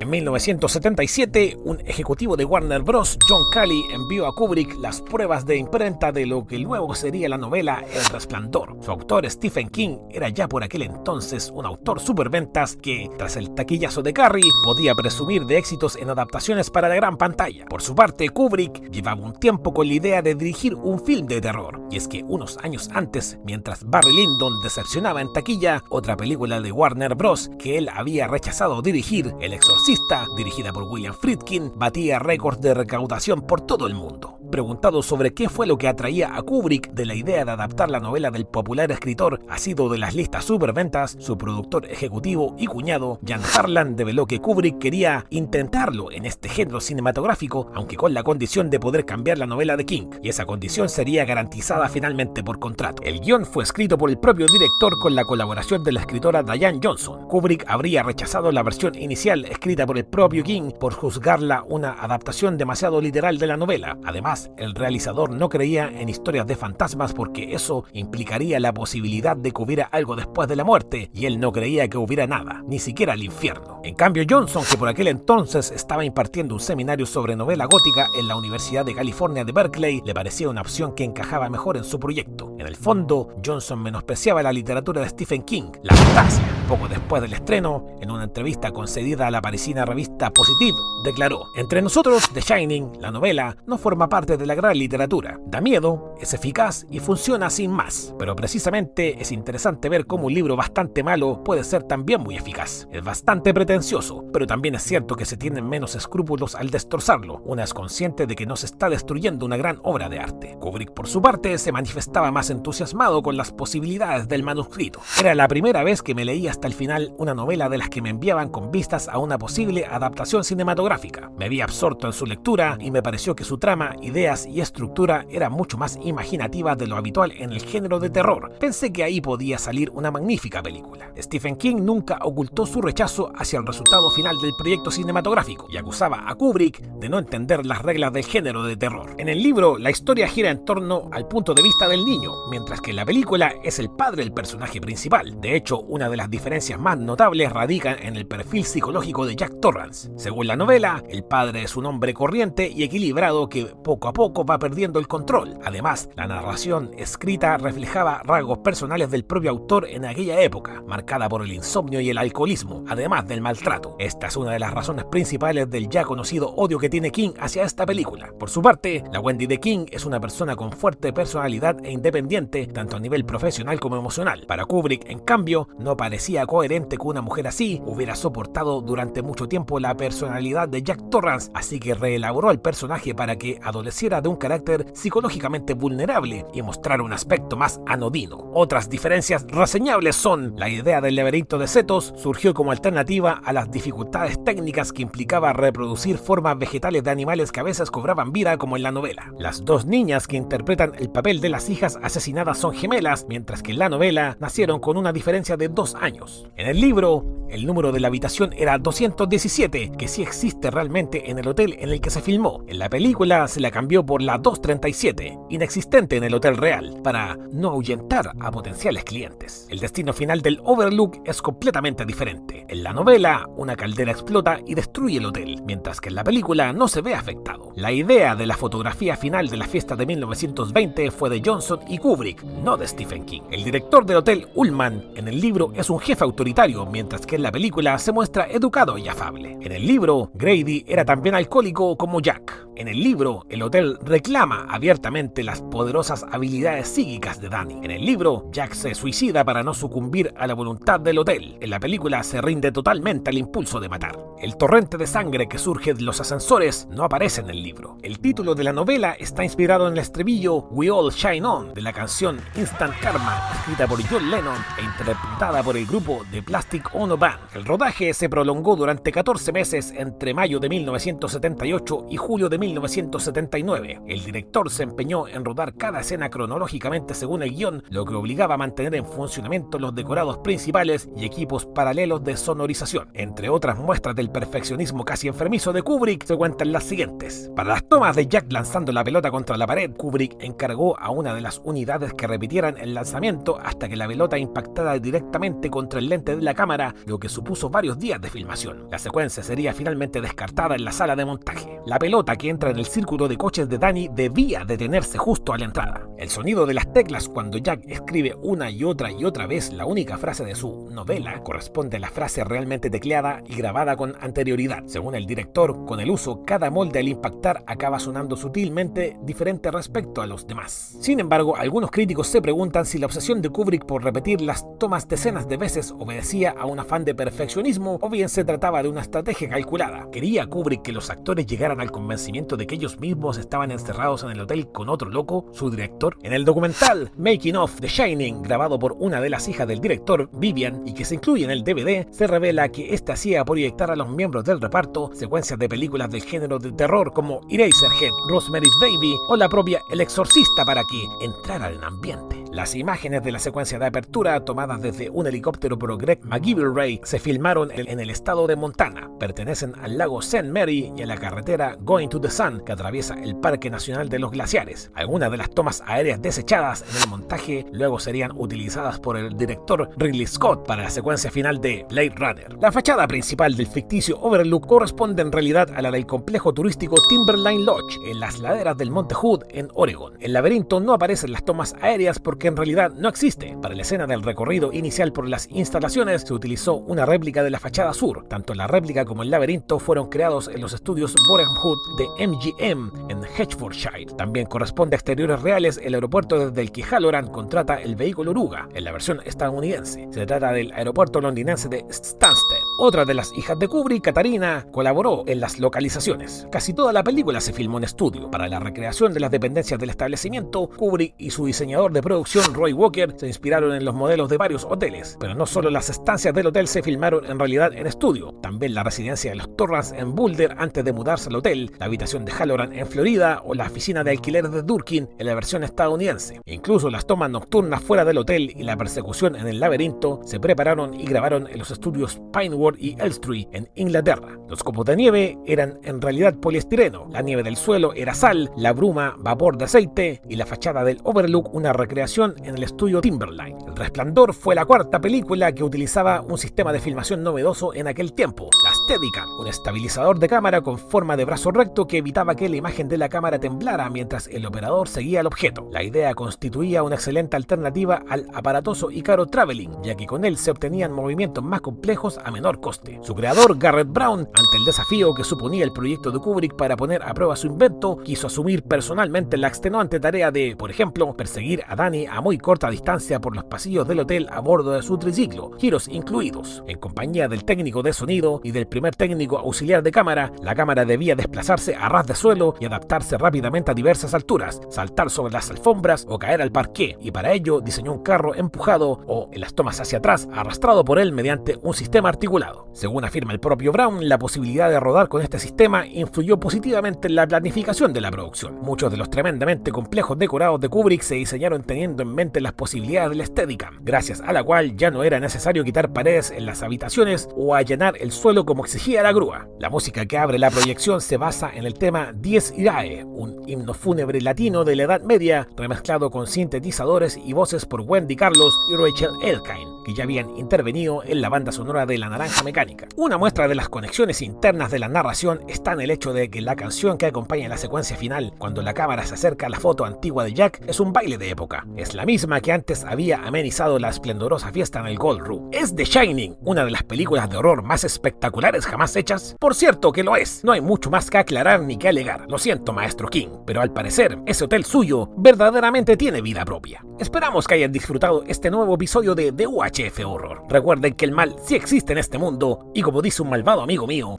En 1977, un ejecutivo de Warner Bros., John Calley, envió a Kubrick las pruebas de imprenta de lo que luego sería la novela El Resplandor. Su autor, Stephen King, era ya por aquel entonces un autor superventas que, tras el taquillazo de Carrie, podía presumir de éxitos en adaptaciones para la gran pantalla. Por su parte, Kubrick llevaba un tiempo con la idea de dirigir un film de terror, y es que unos años antes, mientras Barry Lyndon decepcionaba en taquilla, otra película de Warner Bros. Que él había rechazado dirigir, El Exorcista, dirigida por William Friedkin, batía récords de recaudación por todo el mundo. Preguntado sobre qué fue lo que atraía a Kubrick de la idea de adaptar la novela del popular escritor ácido de las listas superventas, su productor ejecutivo y cuñado, Jan Harlan, develó que Kubrick quería intentarlo en este género cinematográfico, aunque con la condición de poder cambiar la novela de King, y esa condición sería garantizada finalmente por contrato. El guión fue escrito por el propio director con la colaboración de la escritora Diane Johnson. Kubrick habría rechazado la versión inicial escrita por el propio King por juzgarla una adaptación demasiado literal de la novela. Además, el realizador no creía en historias de fantasmas porque eso implicaría la posibilidad de que hubiera algo después de la muerte, y él no creía que hubiera nada, ni siquiera el infierno. En cambio, Johnson, que por aquel entonces estaba impartiendo un seminario sobre novela gótica en la Universidad de California de Berkeley, le parecía una opción que encajaba mejor en su proyecto. En el fondo, Johnson menospreciaba la literatura de Stephen King, la fantasía. Poco después del estreno, en una entrevista concedida a la parisina revista Positive, declaró: "Entre nosotros, The Shining, la novela, no forma parte de la gran literatura. Da miedo, es eficaz y funciona sin más. Pero precisamente es interesante ver cómo un libro bastante malo puede ser también muy eficaz. Es bastante pretencioso, pero también es cierto que se tienen menos escrúpulos al destrozarlo. Una es consciente de que no se está destruyendo una gran obra de arte". Kubrick, por su parte, se manifestaba más entusiasmado con las posibilidades del manuscrito. "Era la primera vez que me leía hasta el final una novela de las que me enviaban con vistas a una posible adaptación cinematográfica. Me vi absorto en su lectura y me pareció que su trama, ideas y estructura eran mucho más imaginativas de lo habitual en el género de terror. Pensé que ahí podía salir una magnífica película". Stephen King nunca ocultó su rechazo hacia el resultado final del proyecto cinematográfico y acusaba a Kubrick de no entender las reglas del género de terror. En el libro, la historia gira en torno al punto de vista del niño, mientras que en la película es el padre el personaje principal. De hecho, una de las diferencias más notables radica en el perfil psicológico de Jack Torrance. Según la novela, el padre es un hombre corriente y equilibrado que poco a poco va perdiendo el control. Además, la narración escrita reflejaba rasgos personales del propio autor en aquella época, marcada por el insomnio y el alcoholismo, además del maltrato. Esta es una de las razones principales del ya conocido odio que tiene King hacia esta película. Por su parte, la Wendy de King es una persona con fuerte personalidad e independiente, tanto a nivel profesional como emocional. Para Kubrick, en cambio, no parecía coherente que una mujer así hubiera soportado durante mucho tiempo la personalidad de Jack Torrance, así que reelaboró al personaje para que adoleciera de un carácter psicológicamente vulnerable y mostrara un aspecto más anodino. Otras diferencias reseñables son: la idea del laberinto de setos surgió como alternativa a las dificultades técnicas que implicaba reproducir formas vegetales de animales que a veces cobraban vida, como en la novela. Las dos niñas que interpretan el papel de las hijas asesinadas son gemelas, mientras que en la novela nacieron con una diferencia de 2 años. En el libro, el número de la habitación era 217, que sí existe realmente en el hotel en el que se filmó. En la película se la cambió por la 237, inexistente en el hotel real, para no ahuyentar a potenciales clientes. El destino final del Overlook es completamente diferente. En la novela, una caldera explota y destruye el hotel, mientras que en la película no se ve afectado. La idea de la fotografía final de la fiesta de 1920 fue de Johnson y Kubrick, Kubrick, no de Stephen King. El director del Hotel Ullman en el libro es un jefe autoritario, mientras que en la película se muestra educado y afable. En el libro, Grady era también alcohólico como Jack. En el libro, el hotel reclama abiertamente las poderosas habilidades psíquicas de Danny. En el libro, Jack se suicida para no sucumbir a la voluntad del hotel. En la película se rinde totalmente al impulso de matar. El torrente de sangre que surge de los ascensores no aparece en el libro. El título de la novela está inspirado en el estribillo We All Shine On de la canción Instant Karma, escrita por John Lennon e interpretada por el grupo The Plastic Ono Band. El rodaje se prolongó durante 14 meses entre mayo de 1978 y julio de 1979. El director se empeñó en rodar cada escena cronológicamente según el guión, lo que obligaba a mantener en funcionamiento los decorados principales y equipos paralelos de sonorización. Entre otras muestras del perfeccionismo casi enfermizo de Kubrick se cuentan las siguientes. Para las tomas de Jack lanzando la pelota contra la pared, Kubrick encargó a una de las unidades que repitieran el lanzamiento hasta que la pelota impactara directamente contra el lente de la cámara, lo que supuso varios días de filmación. La secuencia sería finalmente descartada en la sala de montaje. La pelota que entra en el círculo de coches de Danny debía detenerse justo a la entrada. El sonido de las teclas cuando Jack escribe una y otra vez la única frase de su novela corresponde a la frase realmente tecleada y grabada con anterioridad. Según el director, con el uso, cada molde al impactar acaba sonando sutilmente diferente respecto a los demás. Sin embargo, algunos críticos se preguntan si la obsesión de Kubrick por repetir las tomas decenas de veces obedecía a un afán de perfeccionismo o bien se trataba de una estrategia calculada. ¿Quería Kubrick que los actores llegaran al convencimiento de que ellos mismos estaban encerrados en el hotel con otro loco, su director? En el documental Making of The Shining, grabado por una de las hijas del director, Vivian, y que se incluye en el DVD, se revela que este hacía proyectar a los miembros del reparto secuencias de películas del género de terror como Eraserhead, Rosemary's Baby o la propia El Exorcista para que entraran en ambiente. Las imágenes de la secuencia de apertura, tomadas desde un helicóptero por Greg McGillivray, se filmaron en el estado de Montana. Pertenecen al lago St. Mary y a la carretera Going to the Sun, que atraviesa el Parque Nacional de los Glaciares. Algunas de las tomas aéreas desechadas en el montaje luego serían utilizadas por el director Ridley Scott para la secuencia final de Blade Runner. La fachada principal del ficticio Overlook corresponde en realidad a la del complejo turístico Timberline Lodge, en las laderas del Monte Hood, en Oregon. El laberinto no aparece en las tomas aéreas porque en realidad no existe. Para la escena del recorrido inicial por las instalaciones se utilizó una réplica de la fachada sur. Tanto la réplica como el laberinto fueron creados en los estudios Boreham Wood de MGM en Hertfordshire. También corresponde a exteriores reales el aeropuerto desde el que Halloran contrata el vehículo oruga, en la versión estadounidense. Se trata del aeropuerto londinense de Stansted. Otra de las hijas de Kubrick, Katarina, colaboró en las localizaciones. Casi toda la película se filmó en estudio. Para la recreación de las dependencias del establecimiento, Kubrick y su diseñador de producción, Roy Walker, se inspiraron en los modelos de varios hoteles. Pero no solo las estancias del hotel se filmaron en realidad en estudio. También la residencia de los Torrance en Boulder antes de mudarse al hotel, la habitación de Halloran en Florida o la oficina de alquileres de Durkin en la versión estadounidense. Incluso las tomas nocturnas fuera del hotel y la persecución en el laberinto se prepararon y grabaron en los estudios Pinewood y Elstree en Inglaterra. Los copos de nieve eran en realidad poliestireno, la nieve del suelo era sal, la bruma vapor de aceite y la fachada del Overlook una recreación en el estudio Timberline. El Resplandor fue la cuarta película que utilizaba un sistema de filmación novedoso en aquel tiempo, la Steadicam, un estabilizador de cámara con forma de brazo recto que evitaba que la imagen de la cámara temblara mientras el operador seguía el objeto. La idea constituía una excelente alternativa al aparatoso y caro Traveling, ya que con él se obtenían movimientos más complejos a menor coste. Su creador, Garrett Brown, ante el desafío que suponía el proyecto de Kubrick para poner a prueba su invento, quiso asumir personalmente la extenuante tarea de, por ejemplo, perseguir a Danny a muy corta distancia por los pasillos del hotel a bordo de su triciclo, giros incluidos. En compañía del técnico de sonido y del primer técnico auxiliar de cámara, la cámara debía desplazarse a ras de suelo y adaptarse rápidamente a diversas alturas, saltar sobre las alfombras o caer al parqué, y para ello diseñó un carro empujado o, en las tomas hacia atrás, arrastrado por él mediante un sistema articulado. Según afirma el propio Brown, la posibilidad de rodar con este sistema influyó positivamente en la planificación de la producción. Muchos de los tremendamente complejos decorados de Kubrick se diseñaron teniendo en mente las posibilidades del Steadicam, gracias a la cual ya no era necesario quitar paredes en las habitaciones o allanar el suelo como exigía la grúa. La música que abre la proyección se basa en el tema Dies Irae, un himno fúnebre latino de la Edad Media, remezclado con sintetizadores y voces por Wendy Carlos y Rachel Elkind, que ya habían intervenido en la banda sonora de La Naranja Mecánica. Una muestra de las conexiones internas de la narración está en el hecho de que la canción que acompaña la secuencia final, cuando la cámara se acerca a la foto antigua de Jack, es un baile de época. Es la misma que antes había amenizado la esplendorosa fiesta en el Gold Room. ¿Es The Shining una de las películas de horror más espectaculares jamás hechas? Por cierto que lo es. No hay mucho más que aclarar ni que alegar. Lo siento, maestro King, pero al parecer ese hotel suyo verdaderamente tiene vida propia. Esperamos que hayan disfrutado este nuevo episodio de The UHF Horror. Recuerden que el mal sí existe en este mundo y, como dice un malvado amigo mío,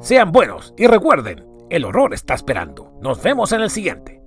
sean buenos y recuerden, el horror está esperando. Nos vemos en el siguiente.